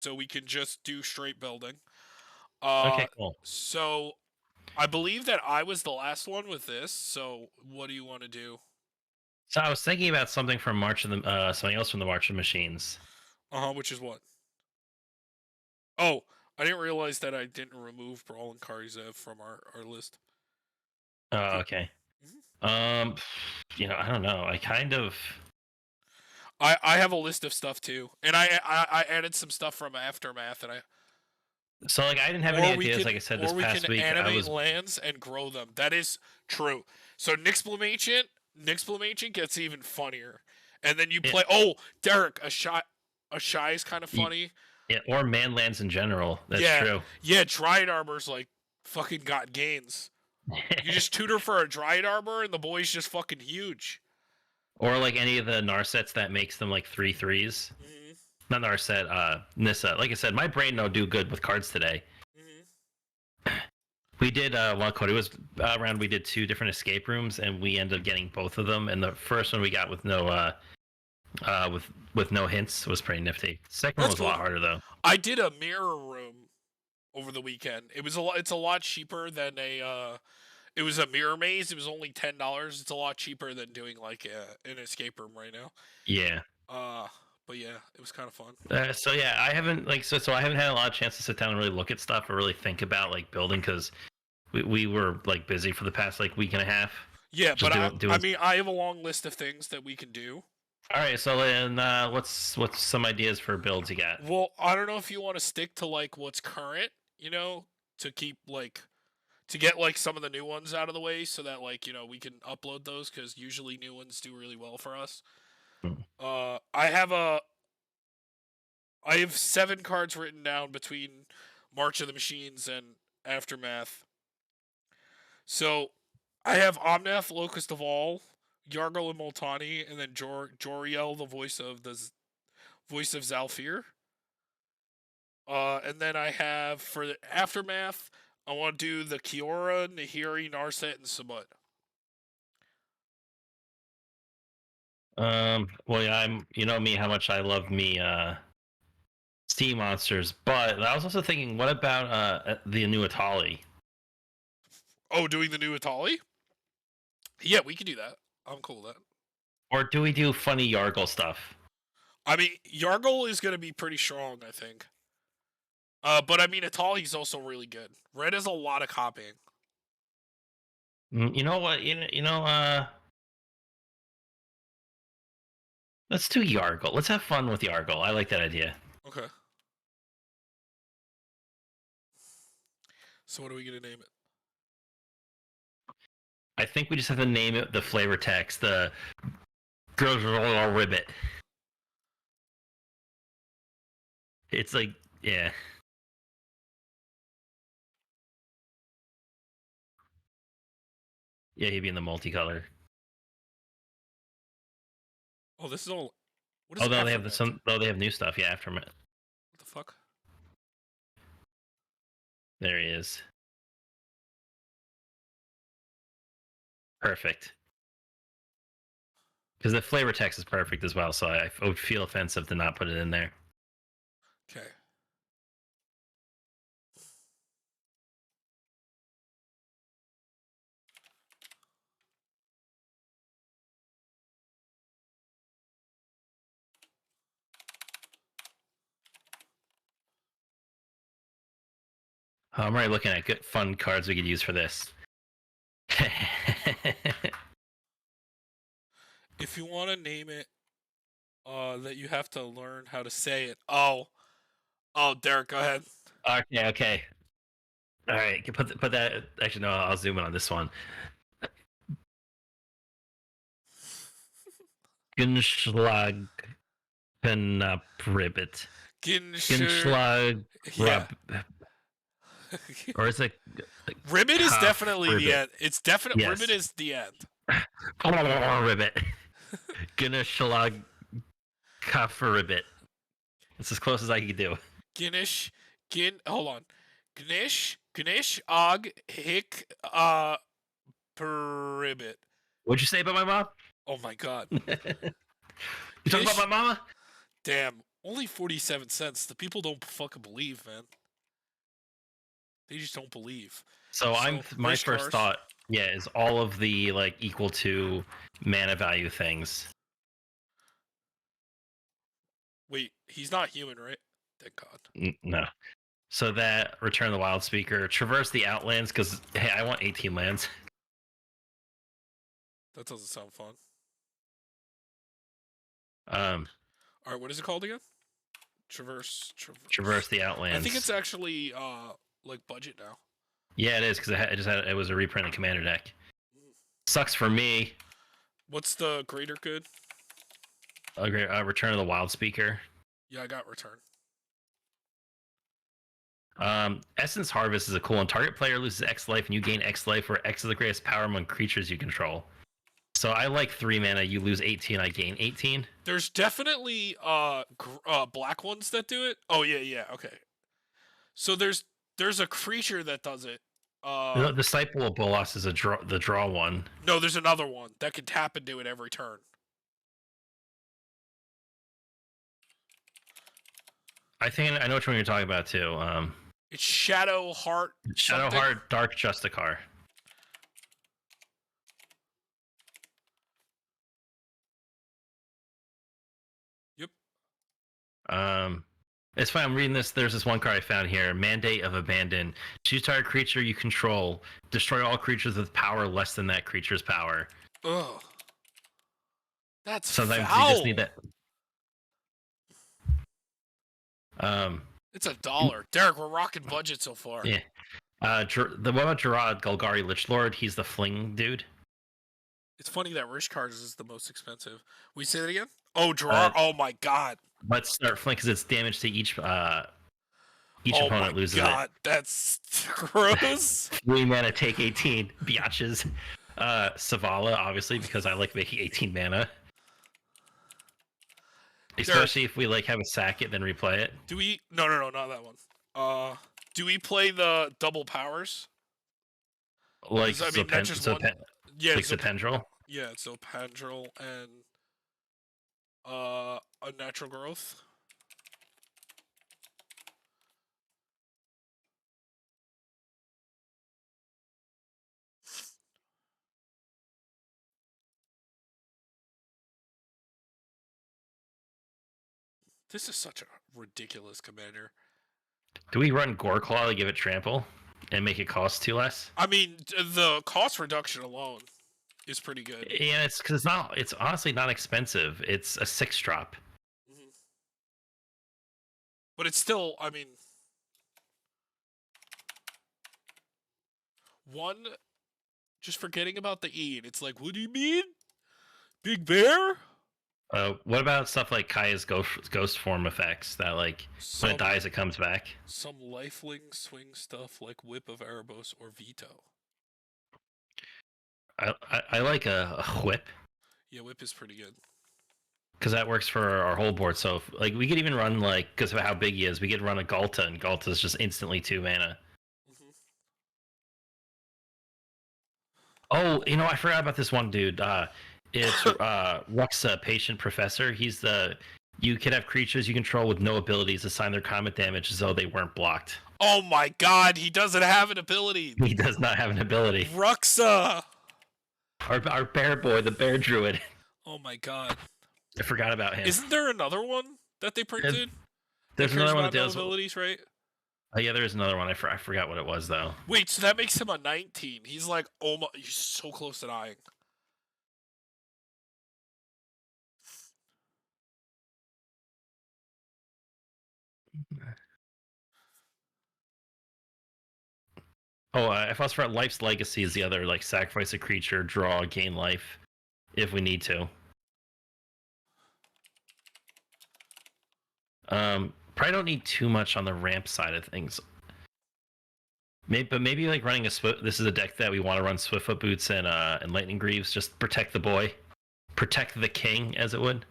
so we can just do straight building. Okay, cool. So I believe that I was the last one with this. So what do you want to do? So I was thinking about something from March of the something else from the March of Machines. Which is what? Oh, I didn't realize that I didn't remove Brawl and Karizev from our list. Oh, okay. Mhm. Um, I don't know. I kind of I have a list of stuff too, and I added some stuff from Aftermath, and like I didn't have any ideas. Like I said, this or we can past week I animate was lands and grow them. That is true. So Nixplamation gets even funnier, and then you yeah, play. Oh, Derek, a shy is kind of y- funny. yeah, or manlands in general. That's Yeah, true. yeah. Dryad Arbor's like fucking got gains. You just tutor for a Dryad Arbor, and the boy's just fucking huge. Or like any of the Narsets that makes them like 3/3s. Hmm. Not Narset, Nissa. Like I said, my brain don't do good with cards today. Hmm. We did one code. It was around. We did 2 different escape rooms, and we ended up getting both of them. And the first one we got with no with no hints was pretty nifty. The second one That's was a cool. lot harder though. I did a mirror room over the weekend. It was a lot. It's a lot cheaper than a. It was a mirror maze. It was only $10. It's a lot cheaper than doing like an escape room right now. Yeah. Uh, but yeah, it was kind of fun. So yeah, I haven't so I haven't had a lot of chance to sit down and really look at stuff or really think about like building because we were like busy for the past like week and a half. Yeah, Just but I doing. mean, I have a long list of things that we can do. All right, so then what's some ideas for builds you got? Well, I don't know if you want to stick to like what's current, to keep like to get like some of the new ones out of the way so that like, we can upload those cuz usually new ones do really well for us. Hmm. Uh I have 7 cards written down between March of the Machines and Aftermath. So, I have Omnath, Locust of All, Yargle and Multani, and then Joriel, the voice of Zalfir. And then I have for the Aftermath, I want to do the Kiora, Nahiri, Narset, and Samut. Well, yeah, you know me how much I love me sea monsters, but I was also thinking, what about the new Atali? Oh, doing the new Atali? Yeah, we can do that. I'm cool with that. Or do we do funny Yargle stuff? I mean, Yargle is going to be pretty strong, I think. But I mean, Atali's also really good. Red has a lot of copying. You know what? Let's do Yargle. Let's have fun with Yargle. I like that idea. Okay. So what are we gonna name it? I think we just have to name it the flavor text, the girls roll ribbit. It's like, yeah. Yeah, he'd be in the multicolor. Oh, this is all. What is Although they have Aftermath? though they have new stuff, yeah, after What the fuck? there he is. Perfect. Because the flavor text is perfect as well, so I would feel offensive to not put it in there. Okay. I'm already looking at good fun cards we could use for this. If you want to name it, that you have to learn how to say it. Oh, Derek, go ahead. Okay. All right, put that. Actually, no, I'll zoom in on this one. Gunschlag Ribbit. Ginshur. Gunschlag Yeah. or is it Ribbit is Cuff definitely the Ribbit? end. It's definite. Ribbit Yes. is the end. Ribbit. Gunschlag Cuff Ribbit. It's as close as I could do. Ginish. Hold on. Gnish. Og. Hick. Ribbit. What'd you say about my mom? Oh my god. You talking about my mama? Damn. Only 47 cents. The people don't fucking believe, man. They just don't believe. So my Rich first cars. thought, yeah, is all of the like equal to mana value things. Wait, he's not human, right? Thank God. No. So that Return of the Wild Speaker, traverse the Outlands because hey, I want 18 lands. That doesn't sound fun. Um, All right, what is it called again? Traverse. traverse the I think it's Outlands. actually like budget now. Yeah, it is because it was a reprint of Commander deck. Sucks for me. What's the greater good? Return of the Wild Speaker. Yeah, I got return. Essence Harvest is a cool one. Target player loses X life and you gain X life, where X is the greatest power among creatures you control. So I like 3 mana. You lose 18, I gain 18. There's definitely black ones that do it. Oh yeah, okay. So there's a creature that does it. The Disciple of Bolas is the draw one. No, there's another one that can tap and do it every turn. I think I know which one you're talking about too. It's Shadow Heart. Shadowheart Dark Justicar. Yep. It's fine. I'm reading this. There's this one card I found here. Mandate of Abandon. Choose target creature you control. Destroy all creatures with power less than that creature's power. Ugh. That's Sometimes foul. you just need that. It's $1. Derek, we're rocking budget so far. Yeah. What about Gerard Golgari Lichlord? He's the fling dude. It's funny that Rich Cards is the most expensive. We say that again? Oh, Gerard. Oh my God. Let's start fling because it's damage to each opponent loses God, that's gross. 3 mana, take 18. Biatches. Savala, obviously, because I like making 18 mana. Especially if we like have a sack it, then replay it. Do we? No, not that one. Do we play the double powers? Like, I mean, that's just one. Yeah, like Zependrel. Yeah, so Pandrel and a natural growth. This is such a ridiculous commander. Do we run Goreclaw to give it trample and make it cost 2 less? I mean, the cost reduction alone is pretty good. Yeah, it's because it's honestly not expensive. It's a 6-drop. Mm-hmm. But it's still, I mean, one, just forgetting about the E, and it's like, what do you mean? Big Bear? What about stuff like Kaya's ghost form effects that like when it dies it comes back? Some lifelink swing stuff like Whip of Erebos or Veto. I like a whip. Yeah, Whip is pretty good. Because that works for our whole board. So if, like we could even run like because of how big he is, we could run a Galta, and Galta is just instantly 2 mana. Mm-hmm. Oh, I forgot about this one dude. It's Ruxa, Patient Professor. You could have creatures you control with no abilities assign their combat damage as though they weren't blocked. Oh my God, he doesn't have an ability. He does not have an ability. Ruxa. Our bear boy, the bear druid. Oh my God. I forgot about him. Isn't there another one that they printed? There's another one that no does abilities, right? Oh yeah, there is another one. I forgot what it was though. Wait, so that makes him a 19. He's like, oh my, he's so close to dying. Oh, Phosphorite Life's Legacy is the other, like sacrifice a creature, draw, gain life, if we need to. Probably don't need too much on the ramp side of things. Maybe like running this is a deck that we want to run Swiftfoot Boots and Lightning Greaves. Just protect the boy, protect the king, as it would.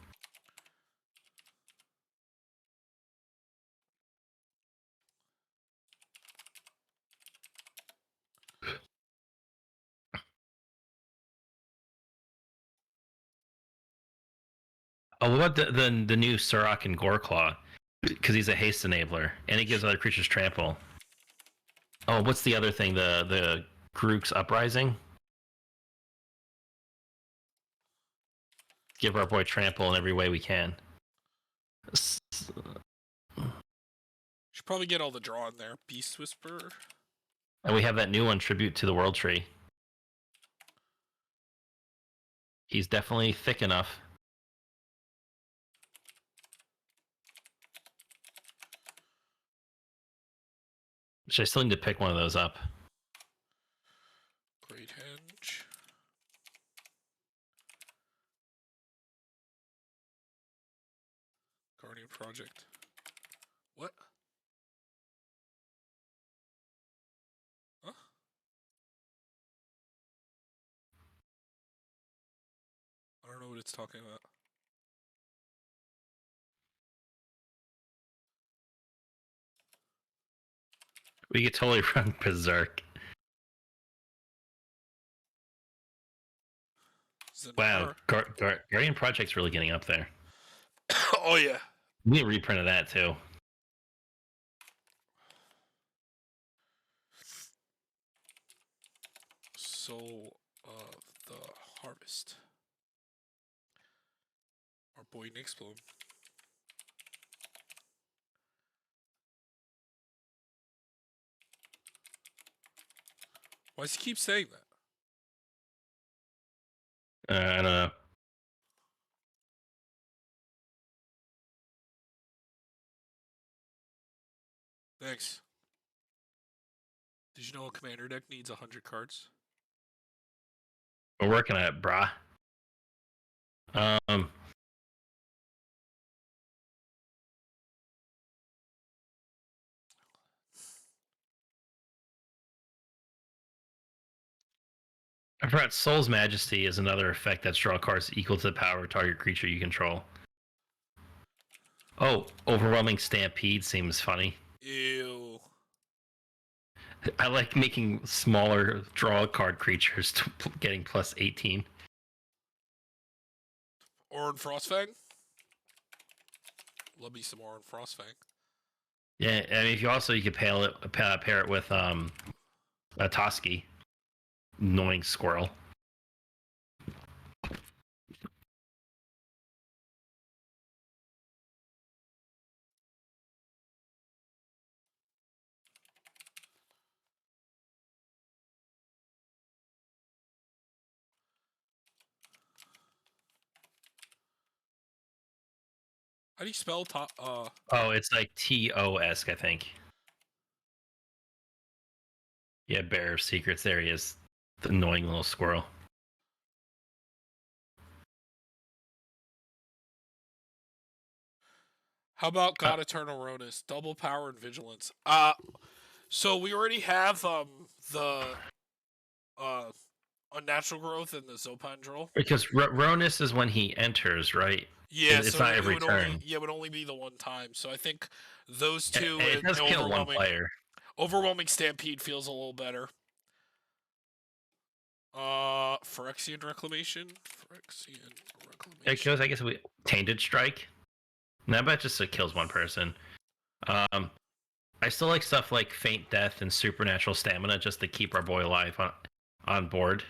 Oh, what about the new Surak and Goreclaw? because he's a haste enabler, and he gives other creatures trample. Oh, what's the other thing? The Grook's Uprising. Give our boy trample in every way we can. Should probably get all the draw in there. Beast Whisperer. And we have that new one, Tribute to the World Tree. He's definitely thick enough. Which I still need to pick one of those up. Great Henge. Guardian Project. What? Huh? I don't know what it's talking about. We could totally run Berserk. Wow, Guardian Project's really getting up there. Oh yeah. We need a reprint of that too. Soul of the Harvest. Our boy Nixbloom. Why does he keep saying that? I don't know. Thanks. Did you know a commander deck needs 100 cards? We're working on it, brah. I forgot Soul's Majesty is another effect that's draw cards equal to the power of target creature you control. Oh, Overwhelming Stampede seems funny. Ew. I like making smaller draw card creatures to getting plus 18. Orin Frostfang? Love me some Orin Frostfang. Yeah, I mean, you could pair it with a Toski, annoying squirrel. How do you spell Oh, it's like TOS, I think. Yeah, Bearer of Secrets. There he is. The annoying little squirrel. How about God Eternal Ronus? Double power and vigilance. So we already have the unnatural growth in the Zopandrel. Because Ronus is when he enters, right? Yeah, it's so not it every would turn. would only be the one time. So I think those two It does kill one player. Overwhelming Stampede feels a little better. Phyrexian Reclamation. It kills, I guess, Tainted Strike. Now, bet just it kills one person. I still like stuff like Faint Death and Supernatural Stamina just to keep our boy alive on board.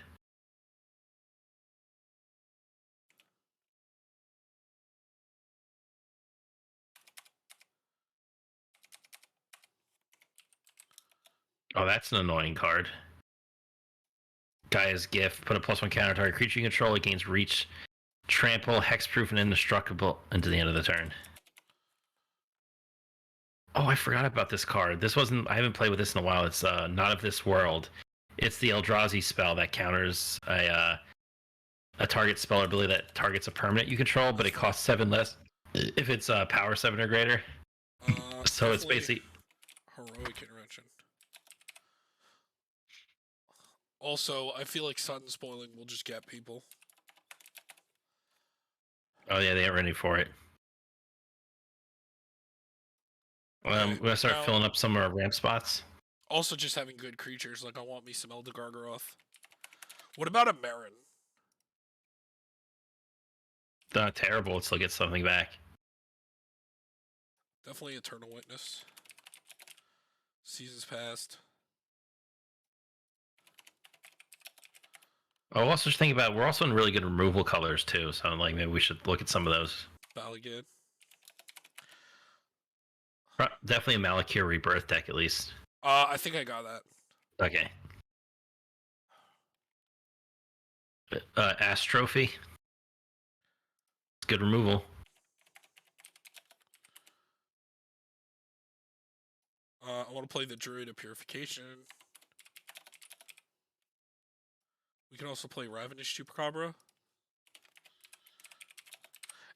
Oh, that's an annoying card. Gaia's Gift. Put a +1 counter target creature you control. It gains reach, trample, hexproof, and indestructible until the end of the turn. Oh, I forgot about this card. I haven't played with this in a while. It's Not of This World. It's the Eldrazi spell that counters a target spell or ability that targets a permanent you control, but it costs 7 less if it's power 7 or greater. So it's basically Heroic Intervention. Also, I feel like Sun Spoiling will just get people. Oh yeah, they ain't ready for it. We're gonna start filling up some of our ramp spots. Also, just having good creatures. Like I want me some Elder Gargaroth. What about a Marin? Not terrible. Let's look at something back. Definitely Eternal Witness. Seasons past. Oh, also just think about we're also in really good removal colors too, so like maybe we should look at some of those. Balligid. Definitely a Malakir Rebirth deck at least. I think I got that. Okay. Astrophy. It's good removal. I want to play the Druid of Purification. We can also play Ravenous Chupacabra.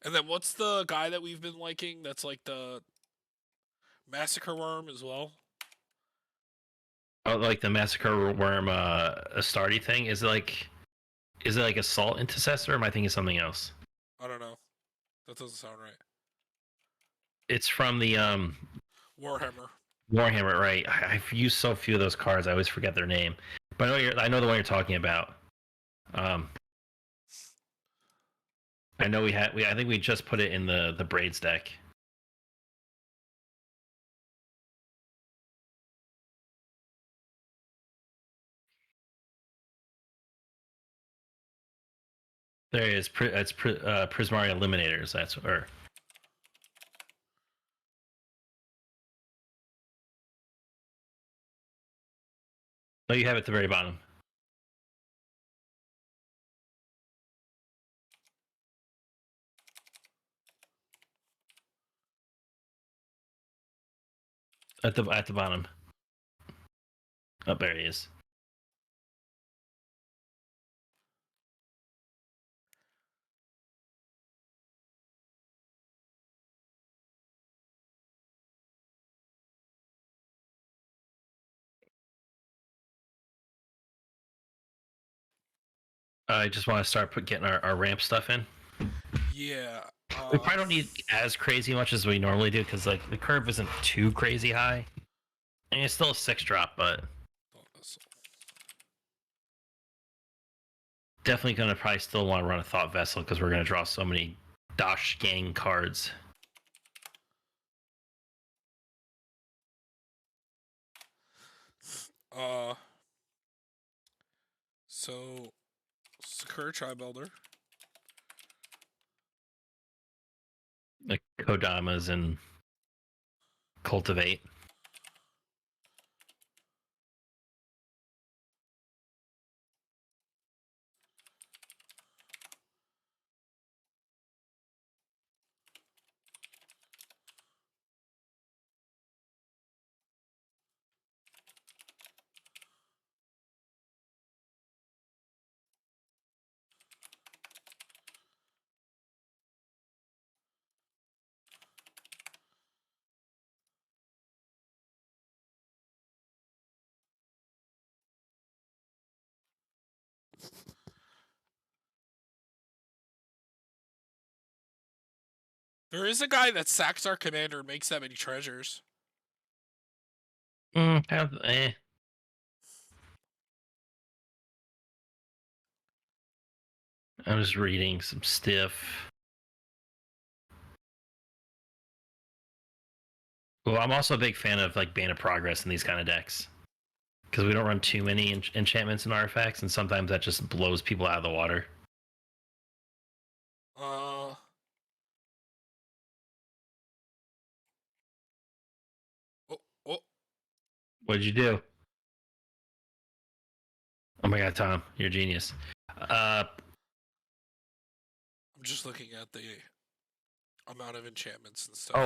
And then what's the guy that we've been liking that's like the Massacre Worm as well? Oh, like the Massacre Worm Astartes thing? Is it like Assault Intercessor or am I thinking something else? I don't know. That doesn't sound right. It's from the Warhammer. Warhammer, right? I've used so few of those cards, I always forget their name. But I know the one you're talking about. I know I think we just put it in the Braids deck. There it is. It's Prismari Eliminators. That's or. No, you have it at the very bottom. At the bottom. Oh, there he is. I just want to start getting our ramp stuff in. Yeah. We probably don't need as crazy much as we normally do because like the curve isn't too crazy high. I mean, it's still a 6-drop, but definitely gonna probably still want to run a Thought Vessel because we're gonna draw so many Dosh Gang cards. So Sakura Tribuilder. Like Kodamas and Cultivate. There is a guy that sacks our commander and makes that many treasures. Eh. I'm just reading some stiff. Well, I'm also a big fan of like Bane of Progress in these kind of decks because we don't run too many enchantments and artifacts, and sometimes that just blows people out of the water. Oh. What did you do? Oh my god, Tom, you're a genius. I'm just looking at the amount of enchantments and stuff.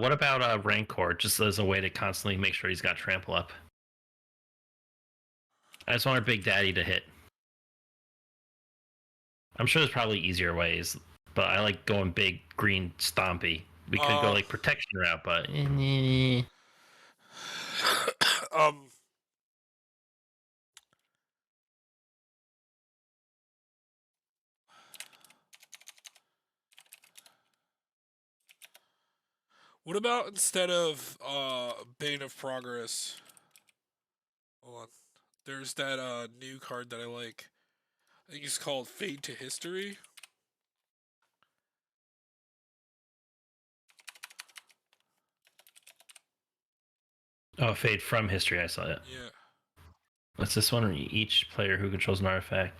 What about Rancor? Just as a way to constantly make sure he's got trample up. I just want our Big Daddy to hit. I'm sure there's probably easier ways, but I like going big green stompy. We could go like protection route, but what about instead of Bane of Progress? Hold on. There's that new card that I like. I think it's called Fade to History. Oh, fade from history. I saw it. Yeah. What's this one? Each player who controls an artifact.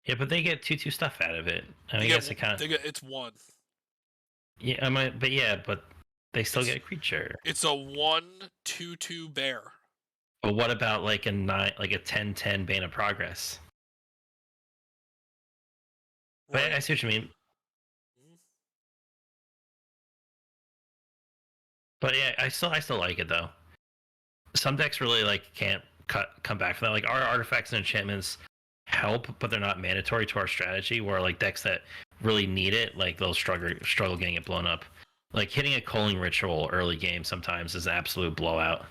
Yeah, but they get 2/2 stuff out of it. I guess it kind of. It's one. Yeah, I might, but yeah, but they still get a creature. It's a 1/2/2 bear. But what about like a 9, like a 10/10 Bane of Progress? Right. But I see what you mean. Mhm. But yeah, I still like it though. Some decks really like can't come back from that. Like our artifacts and enchantments help, but they're not mandatory to our strategy. Where like decks that really need it, like they'll struggle getting it blown up. Like hitting a culling ritual early game sometimes is an absolute blowout.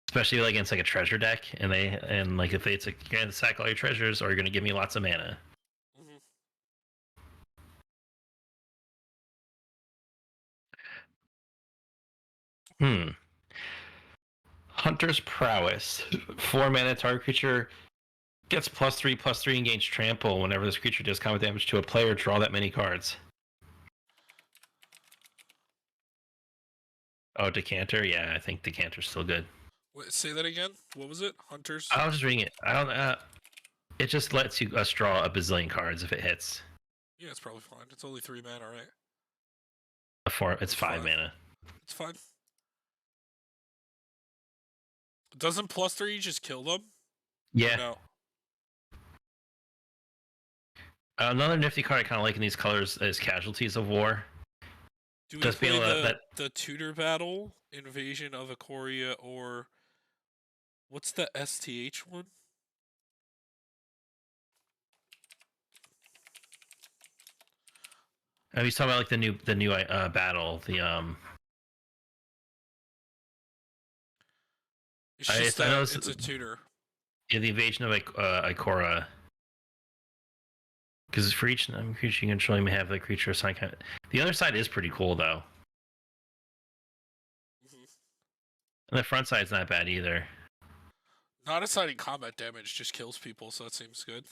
Especially like against like a treasure deck, and like if it's like you're gonna sack all your treasures or you're gonna give me lots of mana. Mhm. Hmm. Hunter's Prowess. 4 mana target creature gets +3/+3 engage trample whenever this creature does combat damage to a player. Draw that many cards. Oh, Decanter. Yeah, I think Decanter's still good. Wait, say that again. What was it? Hunters. I was just reading it. I don't. It just lets you draw a bazillion cards if it hits. Yeah, it's probably fine. It's only 3 mana, right? It's 5 mana. It's fine. Doesn't +3 just kill them? Yeah. No. Another nifty card I kind of like in these colors is Casualties of War. Do we Just play being the Tutor Battle, Invasion of Ikoria, or what's the STH one? Are you talking about like the new battle? It's just I know it's a tutor. Yeah, the invasion of Ikora. Because for each creature you control, you may have the creature assign kind of. The other side is pretty cool though, Mhm. and the front side's not bad either. Not assigning combat damage, just kills people, so that seems good.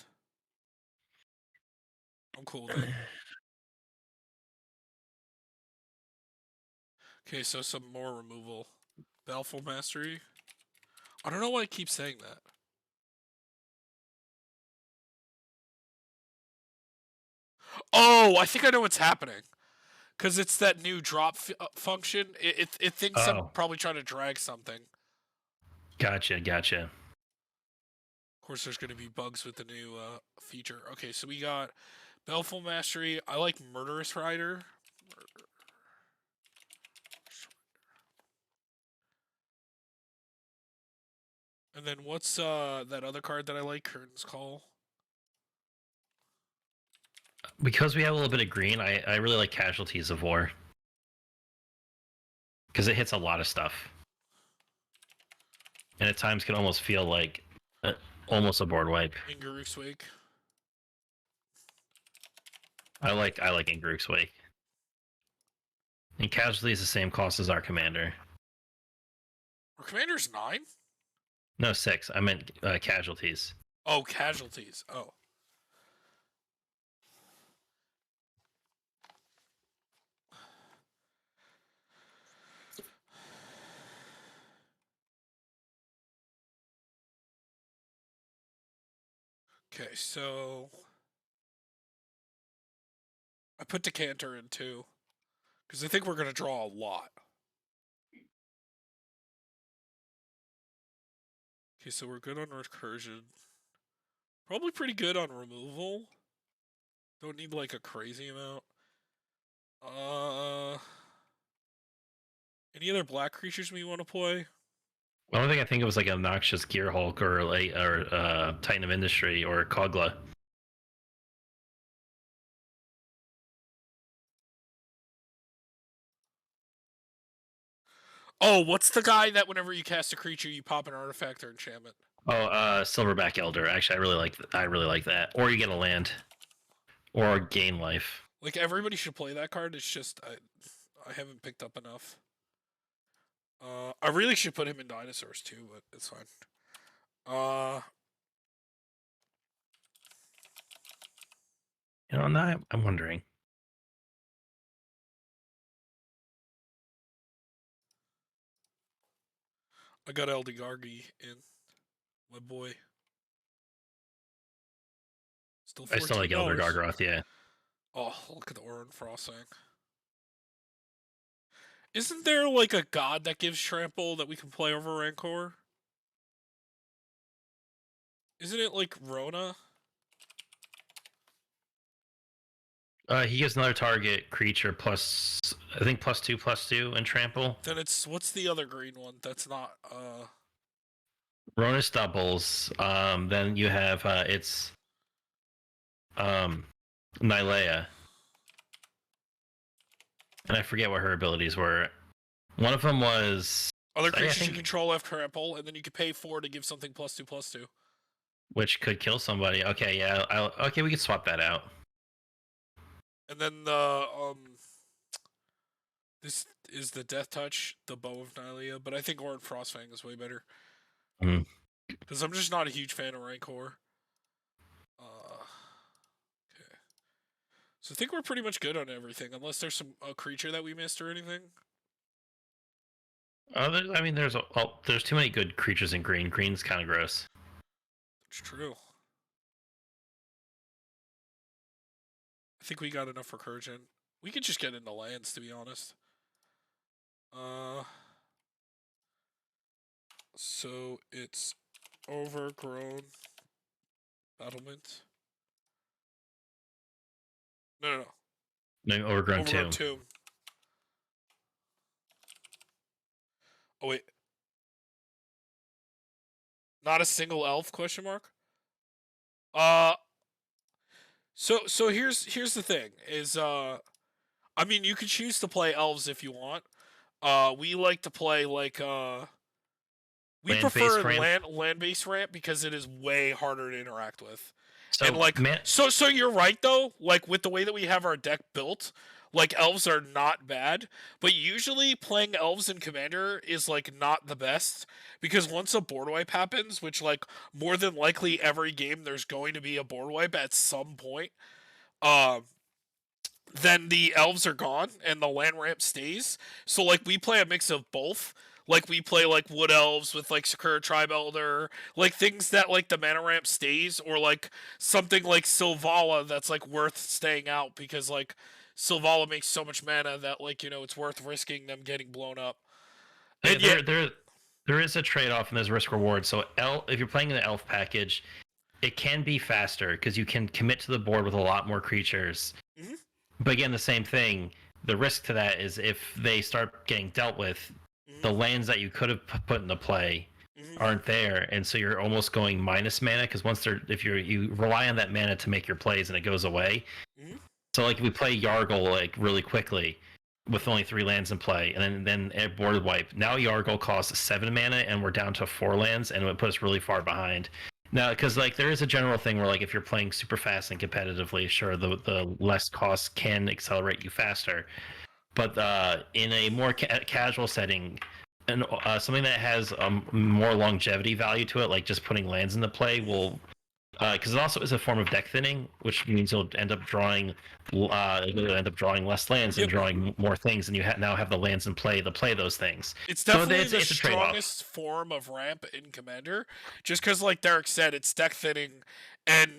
I'm cool with it. Okay, so some more removal. Baleful Mastery. I don't know why I keep saying that. Oh, I think I know what's happening. Because it's that new drop function. It thinks I'm Oh, probably trying to drag something. gotcha. Of course, there's going to be bugs with the new feature. Okay, so we got Baleful Mastery. I like Murderous Rider. And then what's that other card that I like? Curtain's Call. Because we have a little bit of green, I really like Casualties of War because it hits a lot of stuff, and at times can almost feel like almost a board wipe. Ingaruk's Wake. I like Ingaruk's Wake. And Casualty is the same cost as our commander. Our commander's 9? No, 6. I meant casualties. Oh, casualties. Oh. Okay, so I put Decanter in too. Because I think we're going to draw a lot. Okay, so we're good on recursion. Probably pretty good on removal. Don't need like a crazy amount. Any other black creatures we want to play? The only thing I think it was like a noxious Gear Hulk or Titan of Industry or Kogla. Oh, what's the guy that whenever you cast a creature, you pop an artifact or enchantment? Oh, Silverback Elder. Actually, I really like that. Or you get a land, or gain life. Like everybody should play that card. It's just I haven't picked up enough. I really should put him in dinosaurs too, but it's fine. You know, now I'm wondering. I got Eldegargi in. My boy. Still I still like Elder $14. Gargaroth, yeah. Oh, look at the Orin Frosting. Isn't there like a god that gives trample that we can play over Rancor? Isn't it like Rona? He gives another target creature plus, I think +2/+2 and trample. Then it's what's the other green one? That's not Ronus doubles. Then you have it's Nylea, and I forget what her abilities were. One of them was other creatures you control have trample, and then you can pay 4 to give something +2/+2. which could kill somebody. Okay, yeah. Okay, we could swap that out. And then the this is the Death Touch, the Bow of Nylea, but I think Orin Frostfang is way better. Because I'm just not a huge fan of Rancor. Okay. So I think we're pretty much good on everything, unless there's a creature that we missed or anything. I mean, there's too many good creatures in green. Green's kind of gross. It's true. I think we got enough recursion. We could just get into lands, to be honest. So it's overgrown battlement. No, Overgrown Overgrown tomb. tomb. Oh wait. Not a single elf? Question mark. So here's the thing is I mean you could choose to play elves if you want. We like to play like we prefer land-based ramp because it is way harder to interact with. So, and like so you're right though, like with the way that we have our deck built, like elves are not bad, but usually playing elves in Commander is like not the best because once a board wipe happens, which like more than likely every game there's going to be a board wipe at some point, then the elves are gone and the land ramp stays. So like we play a mix of both. Like we play like wood elves with like Sakura Tribe Elder, like things that like the mana ramp stays, or like something like Sylvala that's like worth staying out because like Sylvala makes so much mana that like it's worth risking them getting blown up. And there is a trade-off and there's risk reward. So if you're playing in the elf package, it can be faster because you can commit to the board with a lot more creatures. Mm-hmm. But again, the same thing. The risk to that is if they start getting dealt with, the lands that you could have put into play aren't there, and so you're almost going minus mana because if you rely on that mana to make your plays and it goes away. So like if we play Yargle like really quickly with only 3 lands in play, and then at board wipe, now Yargle costs 7 mana and we're down to 4 lands, and it would put us really far behind. Now, because like there is a general thing where like if you're playing super fast and competitively, sure the less costs can accelerate you faster, but in a more casual setting, and something that has more longevity value to it, like just putting lands into play, will because it also is a form of deck thinning, which means you'll end up drawing less lands and drawing more things, and you now have the lands in play to play those things. It's definitely the strongest form of ramp in Commander, just because, like Derek said, it's deck thinning, and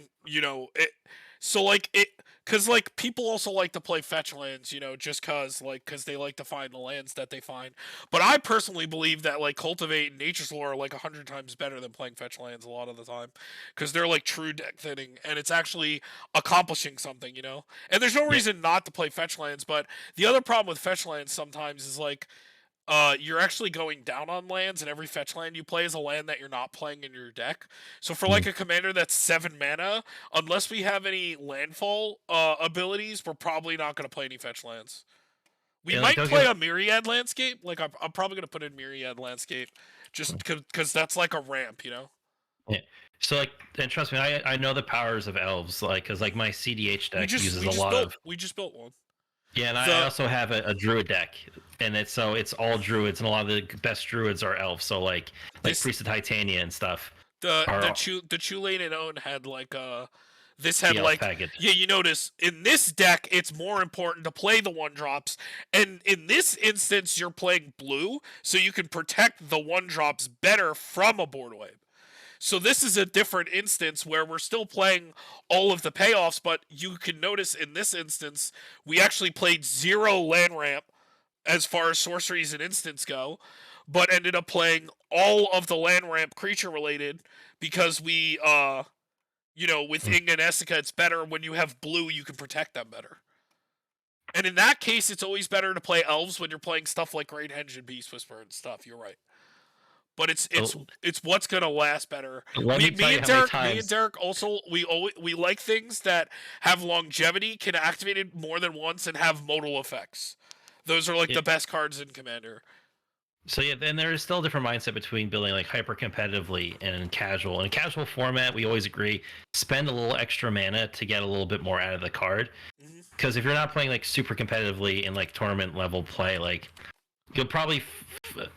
because like people also like to play fetch lands, just because they like to find the lands that they find. But I personally believe that like Cultivate and Nature's Lore are like 100 times better than playing fetch lands a lot of the time, because they're like true deck thinning and it's actually accomplishing something, And there's no reason not to play fetch lands, but the other problem with fetch lands sometimes is like you're actually going down on lands, and every fetch land you play is a land that you're not playing in your deck. So for like a commander that's 7 mana, unless we have any landfall abilities, we're probably not going to play any fetch lands. We might play a Myriad Landscape. Like I'm probably going to put in Myriad Landscape, just because that's like a ramp, Yeah. So like, and trust me, I know the powers of elves, like because like my CDH deck uses a lot of. We just built one. Yeah, and I also have a druid deck, and it's all druids, and a lot of the best druids are elves. So like Priest of Titania and stuff. The Chulane and Own had like This had the elf like, package. yeah, you notice in this deck it's more important to play the 1-drops, and in this instance you're playing blue, so you can protect the 1-drops better from a board wipe. So this is a different instance where we're still playing all of the payoffs, but you can notice in this instance we actually played 0 land ramp as far as sorceries and instants go, but ended up playing all of the land ramp creature related because we with Mm. Inga and Essica, it's better when you have blue, you can protect them better. And in that case, it's always better to play elves when you're playing stuff like Great Henge and Beast Whisperer and stuff. You're right. But So, it's what's gonna last better. let We me tell me you and how many Derek me and times. Derek also we like things that have longevity, can activate it more than once, and have modal effects. Those are like Yeah, the best cards in Commander. so yeah, then there is still a different mindset between building like hyper competitively and in casual. In casual format, we always agree spend a little extra mana to get a little bit more out of the card. Mm-hmm. Because if you're not playing like super competitively in like tournament level play, like you'll probably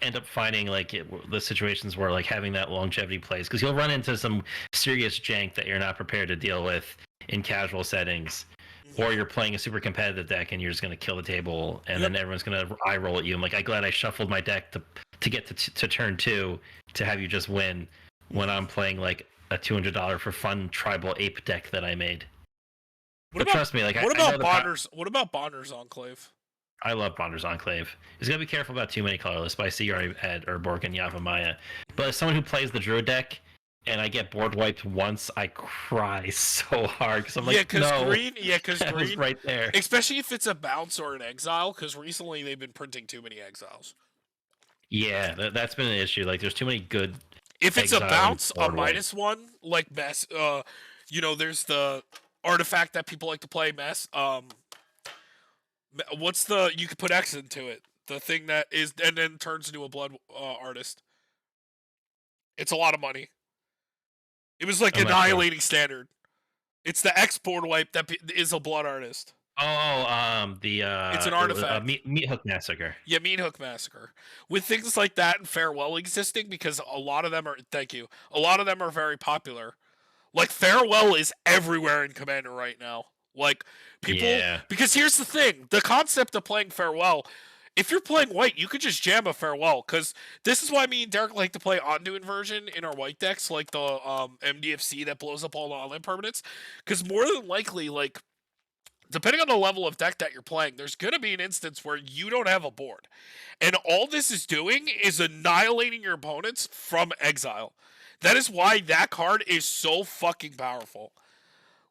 end up finding like the situations where like having that longevity plays, because you'll run into some serious jank that you're not prepared to deal with in casual settings, Mm-hmm. or you're playing a super competitive deck and you're just going to kill the table, and Yep. then everyone's going to eye roll at you. I'm like, I'm glad I shuffled my deck to get to turn 2 to have you just win when Mm-hmm. I'm playing like a $200 for fun tribal ape deck that I made. What But about trust me, like what I know about Bonders? What about Bonders Enclave? I love Bonder's Enclave. He's got to be careful about too many colorless, but I see you already had Urborg and Yavimaya. But as someone who plays the Druid deck, and I get board wiped once, I cry so hard because I'm Yeah, like, because no, green. Yeah, because that was green. right there. Especially if it's a bounce or an exile, because recently they've been printing too many exiles. Yeah, that's been an issue. Like, there's too many good If it's a exile and bounce, a board wipe. -1, like mess. There's the artifact that people like to play mess. What's the you could put X into it? The thing that is and then turns into a blood artist. It's a lot of money. It was like I'm not sure. annihilating standard. It's the X board wipe that is a blood artist. Oh, the It's an it was artifact. Meat Hook Massacre. Yeah, Mean Hook Massacre. With things like that and Farewell existing, because a lot of them are. Thank you. A lot of them are very popular. Like Farewell is everywhere in Commander right now. Like people, Yeah, because here's the thing: the concept of playing Farewell. If you're playing white, you could just jam a Farewell, because this is why me and Derek like to play Ondu Inversion in our white decks, like the MDFC that blows up all the online permanents. Because more than likely, like depending on the level of deck that you're playing, there's going to be an instance where you don't have a board. And all this is doing is annihilating your opponents from exile. That is why that card is so fucking powerful.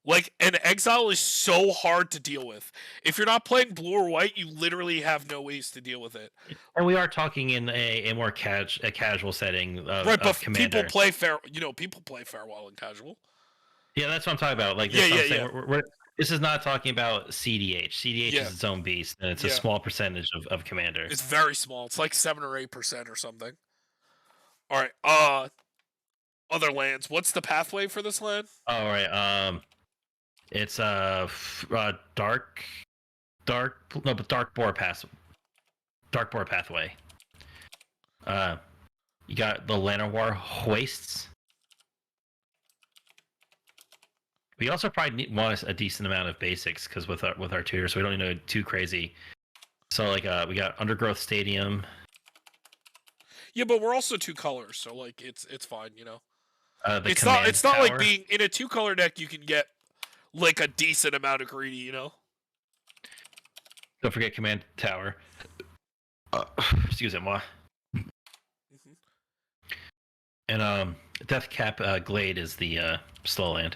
Like, an exile is so hard to deal with. If you're not playing blue or white, you literally have no ways to deal with it. and we are talking in a more casual setting Right, of but people Commander. play people play Farewell in casual. Yeah, that's what I'm talking about. Like Yeah, this, yeah, I'm saying yeah. this is not talking about CDH. CDH Yeah, is its own beast, and it's a yeah. small percentage of Commander. It's very small. It's like 7 or 8% or something. All right. Other lands. What's the pathway for this land? All right. It's dark boar pathway. You got the Llanowar hoists. We also probably want a decent amount of basics because with our tutors, so we don't need to go too crazy. So like we got Undergrowth Stadium. Yeah, but we're also 2 colors, so like it's fine, you know. The It's command not like tower. being in a 2-color deck you can get like a decent amount of greedy, you know. Don't forget command tower. Excuse me, moi. Mm-hmm. And Death Cap Glade is the slow land.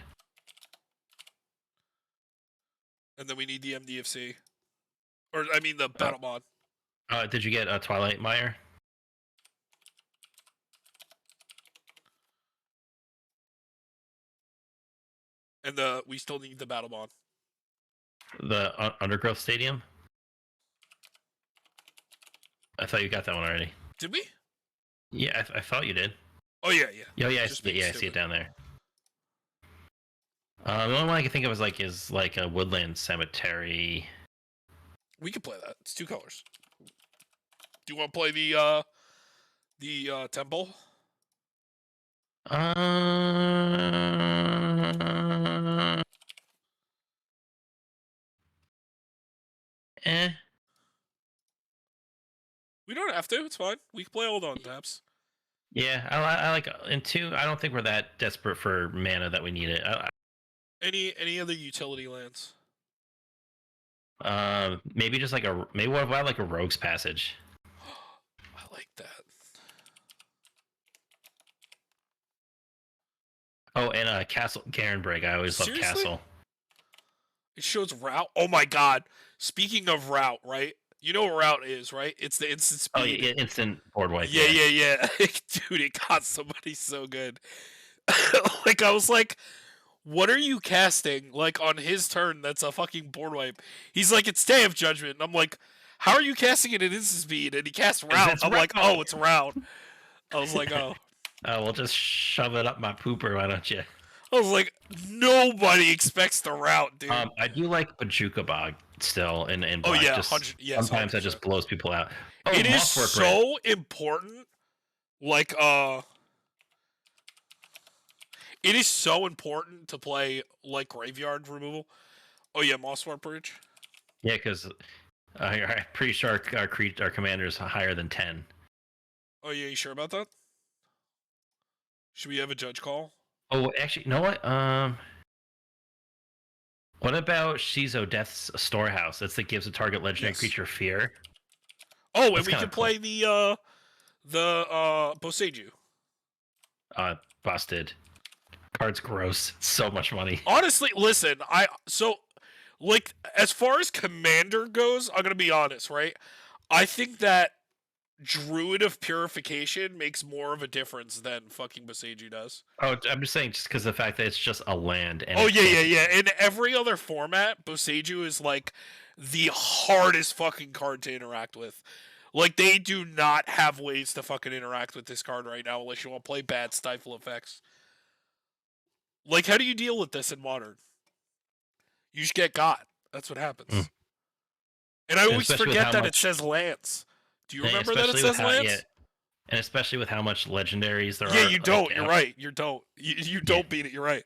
And then we need the MDFC, or I mean the Uh, battle mod, did you get Twilight Mire? and we still need the battle mod. The Undergrowth Stadium? I thought you got that one already. Did we? Yeah, I thought you did. Oh yeah, yeah. Oh yeah, Just being I see it stupid. down there. The only one I can think of is like a woodland cemetery. We can play that. It's 2 colors. Do you want to play the temple? Uh, Eh. We don't have to. It's fine. We can play old on taps. Yeah, I like in 2. I don't think we're that desperate for mana that we need it. Any other utility lands? Maybe just like what about like a Rogue's Passage? I like that. Oh, and Castle Garenbrig. I always love Seriously? Castle. It shows route. Oh my god. Speaking of route, right? You know what route is, right? It's the instant speed. Oh yeah, instant board wipe. Yeah. Dude, it got somebody so good. Like I was like, what are you casting? Like on his turn, that's a fucking board wipe. He's like, it's Day of Judgment. And I'm like, how are you casting it at instant speed? And he casts route. I'm like, oh, it's route. I was like, oh. We'll just shove it up my pooper, why don't you? I was like, nobody expects the route, dude. I do like Bajuka Bog still in black. Oh yeah, just, yes, sometimes 100%. that just blows people out. Oh, it is Mosswork so important. Like it is so important to play like graveyard removal. Oh yeah, Mosswart Bridge. Yeah, because I'm pretty sure our commander is higher than 10. Oh yeah, you sure about that? Should we have a judge call? Oh, actually, you know what? What about Shizo Death's Storehouse? That's that gives a target legendary creature fear. Oh, and we can play the Boseiju. Busted. Card's gross. So much money. Honestly, listen, like as far as commander goes, I'm gonna be honest, right? I think that Druid of Purification makes more of a difference than fucking Boseiju does. Oh, I'm just saying, just because the fact that it's just a land. And oh yeah. In every other format, Boseiju is like the hardest fucking card to interact with. Like they do not have ways to fucking interact with this card right now unless you want to play bad stifle effects. Like, how do you deal with this in Modern? You just get got. That's what happens. And I always forget that it says lands. Do you remember that it says lands? Yeah. And especially with how much legendaries there are. Yeah, you don't. You're right. You don't. You don't beat it. You're right.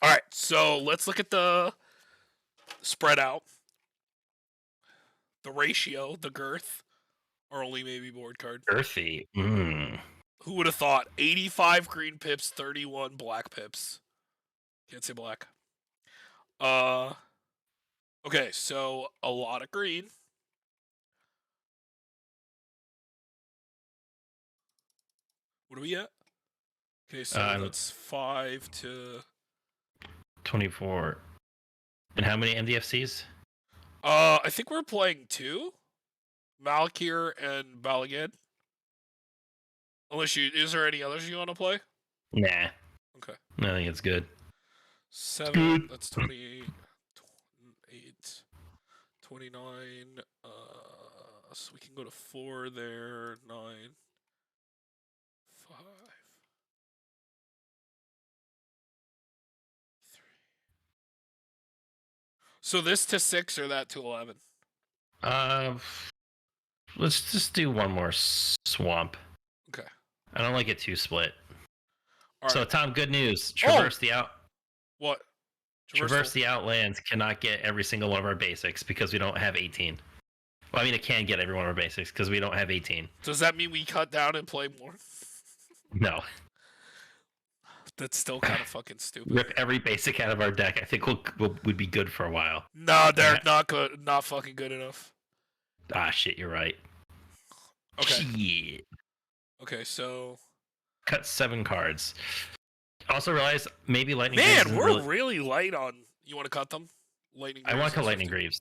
All right, so let's look at the spread out. The ratio, the girth, or only maybe board card. Girthy. Who would have thought? 85 green pips, 31 black pips. Can't say black. Okay, so a lot of green. What are we at? Okay, so that's 5 to 24. And how many MDFCs? I think we're playing 2. Malakir and Balagad. Unless is there any others you want to play? Nah. Okay. I think it's good. 7, good. That's 28, 28, 29, so we can go to 4 there, 9, 5, 3. So this to 6 or that to 11? Let's just do one more swamp. Okay. I don't like it too split. All so right. Tom, good news. Traverse the out. What? Traverse the Outlands cannot get every single one of our basics because we don't have 18. Well, I mean, it can get every one of our basics because we don't have 18. Does that mean we cut down and play more? No. That's still kind of fucking stupid. Rip every basic out of our deck. I think would be good for a while. No, they're not good. Not fucking good enough. Ah, shit, you're right. Okay. Shit. Okay, so cut 7 cards. Also realize maybe Lightning Man, Greaves we're really light on. You want to cut them? Lightning Greaves. I want to cut Lightning Greaves.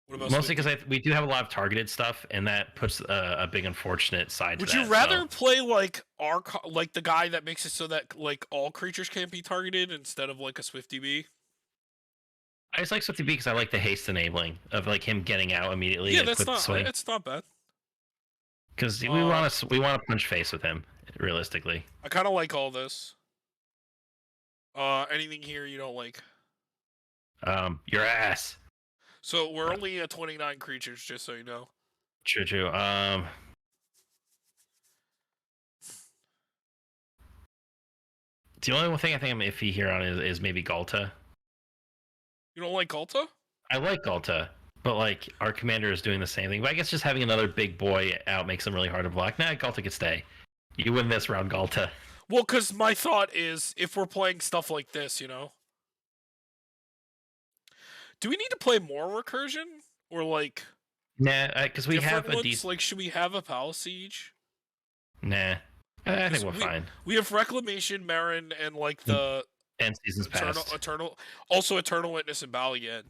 What about mostly because we do have a lot of targeted stuff, and that puts a big unfortunate side. Would to that, you rather play like like the guy that makes it so that like all creatures can't be targeted instead of like a Swifty B? I just like Swifty B because I like the haste enabling of like him getting out immediately. Yeah, that's not. It's not bad. Because we want to punch face with him realistically. I kind of like all this. Anything here you don't like? Your ass. So we're only at 29 creatures, just so you know. True. The only one thing I think I'm iffy here on is maybe Galta. You don't like Galta? I like Galta, but like our commander is doing the same thing. But I guess just having another big boy out makes him really hard to block. Nah, Galta could stay. You win this round, Galta. Well, because my thought is, if we're playing stuff like this, do we need to play more recursion or like Nah, because we different have a ones? decent. Like, should we have a Palace Siege? Nah, I think Because we're fine. we have Reclamation, Marin, and like the End seasons past. also Eternal Witness and Balian.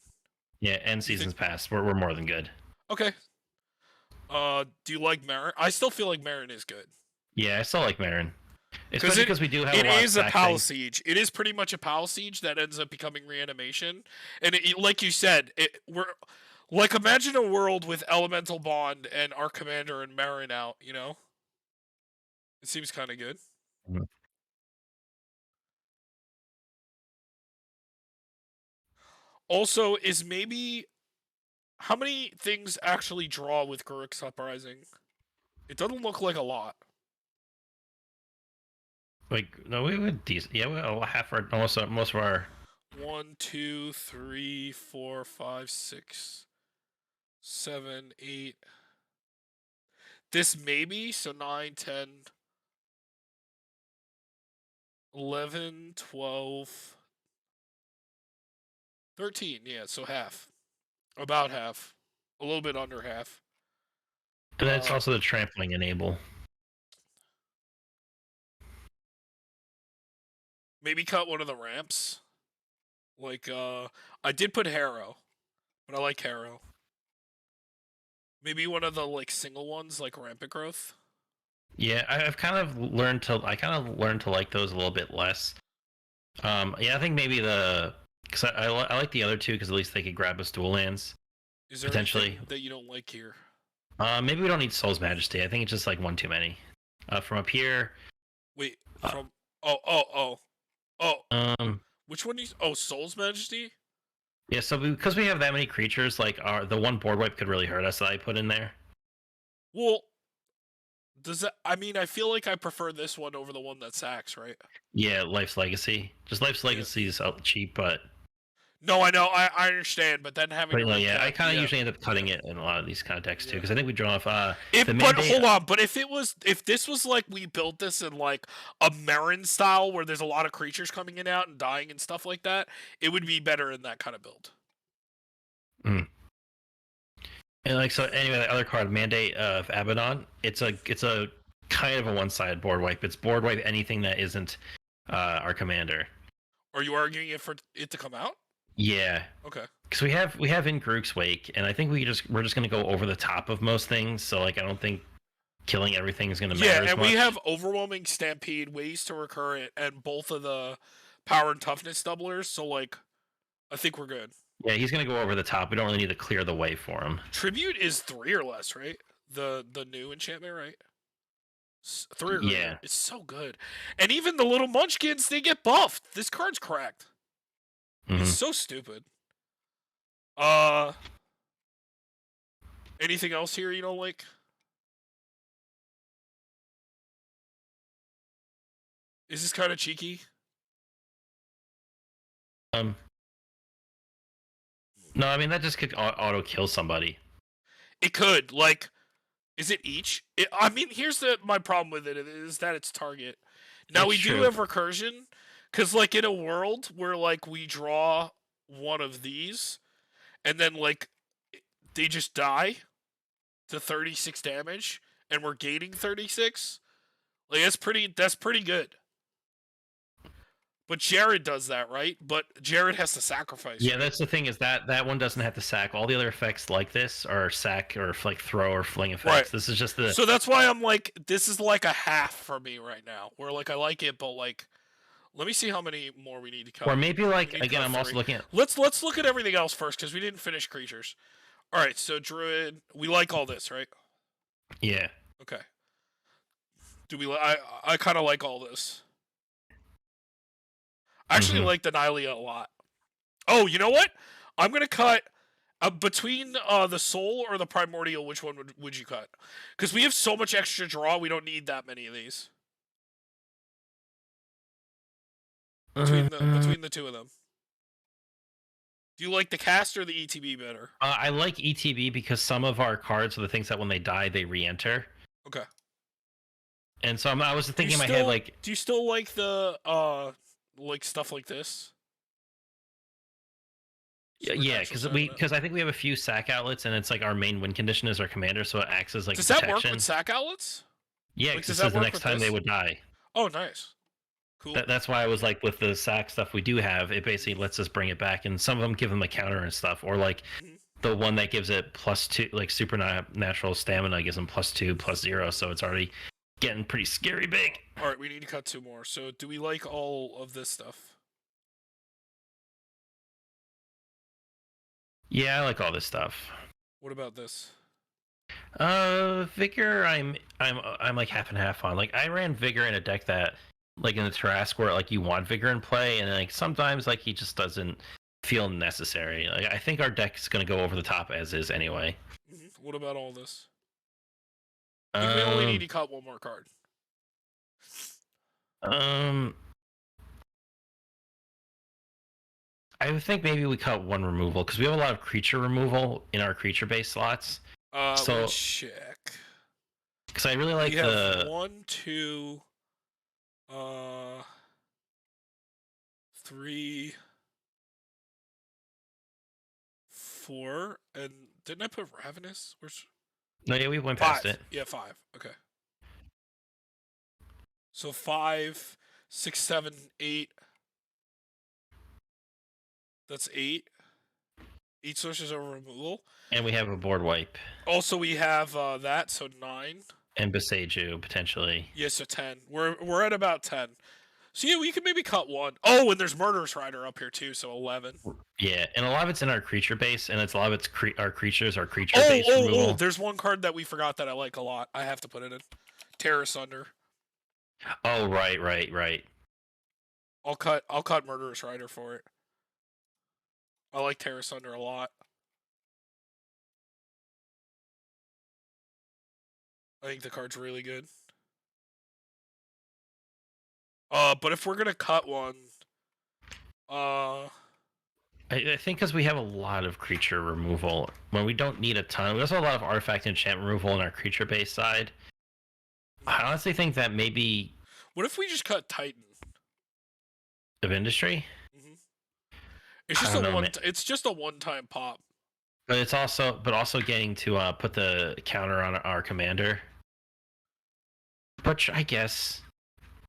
Yeah, end You think? seasons past. We're more than good. Okay. Do you like Marin? I still feel like Marin is good. Yeah, I still like Marin. Especially because we do have it a lot is of a sack Palace things. Siege. It is pretty much a Palace Siege that ends up becoming reanimation. And like you said, we're like, imagine a world with Elemental Bond and our commander and Marin out, It seems kind of good. Mhm. Also, is maybe how many things actually draw with Garruk's Uprising? It doesn't look like a lot. Like no, we would decent. Yeah, well, half our most of our. 1, 2, 3, 4, 5, 6, 7, 8. This maybe, so 9, 10, 11, 12, 13. Yeah, so half. About half. A little bit under half. And that's also the trampling enable. Maybe cut one of the ramps. Like, I did put Harrow, but I like Harrow. Maybe one of the like single ones, like Rampant Growth. Yeah, I've kind of learned to. I kind of learned to like those a little bit less. Yeah, I think maybe because I like the other two because at least they could grab us dual lands. Is there Potentially. anything that you don't like here? Maybe we don't need Soul's Majesty. I think it's just like one too many. From up here. Wait, from oh. Um. Which one? Oh, Soul's Majesty. Yeah, so because we have that many creatures, like the one board wipe could really hurt us that I put in there. Well, does that? I mean, I feel like I prefer this one over the one that sacks, right? Yeah, Life's Legacy. Just Life's Legacy is cheap, but. No, I know, I understand, but then having. But yeah, I kind of usually end up cutting it in a lot of these kind of decks too, because I think we draw off. But hold on, but if this was like we built this in like a Marin style where there's a lot of creatures coming in and out and dying and stuff like that, it would be better in that kind of build. Mm. And like so, anyway, the other card, Mandate of Abaddon. It's a kind of a one-sided board wipe. It's board wipe anything that isn't our commander. Are you arguing it for it to come out? Yeah. Okay. Because we have in Grook's Wake, and I think we're just gonna go over the top of most things. So like, I don't think killing everything is gonna matter. Yeah, and much. we have Overwhelming Stampede, ways to recur it, and both of the power and toughness doublers. So like, I think we're good. Yeah, he's gonna go over the top. We don't really need to clear the way for him. Tribute is 3 or less, right? The new enchantment, right? 3 or yeah. greater. It's so good. And even the little munchkins, they get buffed. This card's cracked. Mm-hmm. It's so stupid. Anything else here you don't like? Is this kind of cheeky? No, I mean that just could auto kill somebody. It could. Like, is it each? I mean, here's my problem with it is that it's target. Now we do have recursion, because like in a world where like we draw one of these, and then like they just die to 36 damage, and we're gaining 36. Like that's pretty good. But Jared does that, right? But Jared has to sacrifice. Yeah, right? that's the thing is that one doesn't have to sack. All the other effects like this are sack or like throw or fling effects. Right. This is just the. So that's why I'm like, this is like a half for me right now. Where like I like it, but like, let me see how many more we need to cut. Or maybe like again, I'm also looking at. Let's look at everything else first because we didn't finish creatures. All right, so Druid, we like all this, right? Yeah. Okay. Do we? I kind of like all this. I actually like the Nylea a lot. Oh, you know what? I'm gonna cut between the Soul or the Primordial. Which one would you cut? Because we have so much extra draw, we don't need that many of these. between the two of them? Do you like the cast or the ETB better? I like ETB because some of our cards are the things that when they die they re-enter. Okay. And so I was thinking in my head like, do you still like the like stuff like this? yeah, because I think we have a few sack outlets, and it's like our main win condition is our commander, so it acts as like does protection. that work with sack outlets? Yeah, because this is the next time they would die. Oh, nice. Cool. That's why I was like, with the sack stuff we do have, it basically lets us bring it back, and some of them give them a counter and stuff, or like the one that gives it +2, like supernatural stamina gives them +2, +0, so it's already getting pretty scary big. All right, we need to cut 2 more. So, do we like all of this stuff? Yeah, I like all this stuff. What about this? Vigor, I'm like half and half on. Like, I ran Vigor in a deck that, like, in the Tarrasque where like you want Vigor in play, and like sometimes like he just doesn't feel necessary. Like, I think our deck is gonna go over the top as is anyway. What about all this? I think we only need to cut 1 more card. I would think maybe we cut 1 removal because we have a lot of creature removal in our creature-based slots. So let's check. Because I really like we have 1, 2, 3, 4, and didn't I put Ravenous? No, yeah, we went past 5. it. Yeah, 5. Okay. So 5, 6, 7, 8. That's 8. 8 sources of removal. And we have a board wipe. Also, we have that, so 9. And Beseiju, potentially. Yeah, so 10. We're at about 10. So yeah, we could maybe cut 1. Oh, and there's Murderous Rider up here too, so 11. Yeah, and a lot of it's in our creature base, and it's a lot of it's our creatures, our creature base removal. Oh, there's one card that we forgot that I like a lot. I have to put it in. Terror Sunder. Oh, right. I'll cut Murderous Rider for it. I like Terror Sunder a lot. I think the card's really good. But if we're gonna cut 1, I think because we have a lot of creature removal when we don't need a ton. We also have a lot of artifact enchant removal in our creature base side. I honestly think that maybe. What if we just cut Titan of Industry? It's just it's just a one-time pop. But it's also getting to put the counter on our commander. Which I guess.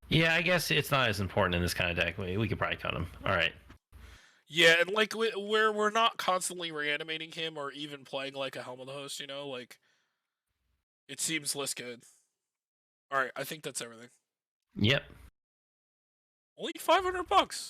Yeah, I guess it's not as important in this kind of deck. We could probably cut him. All right. Yeah, and like we're not constantly reanimating him or even playing like a Helm of the Host, you know, like it seems less good. All right, I think that's everything. Yep. Only $500.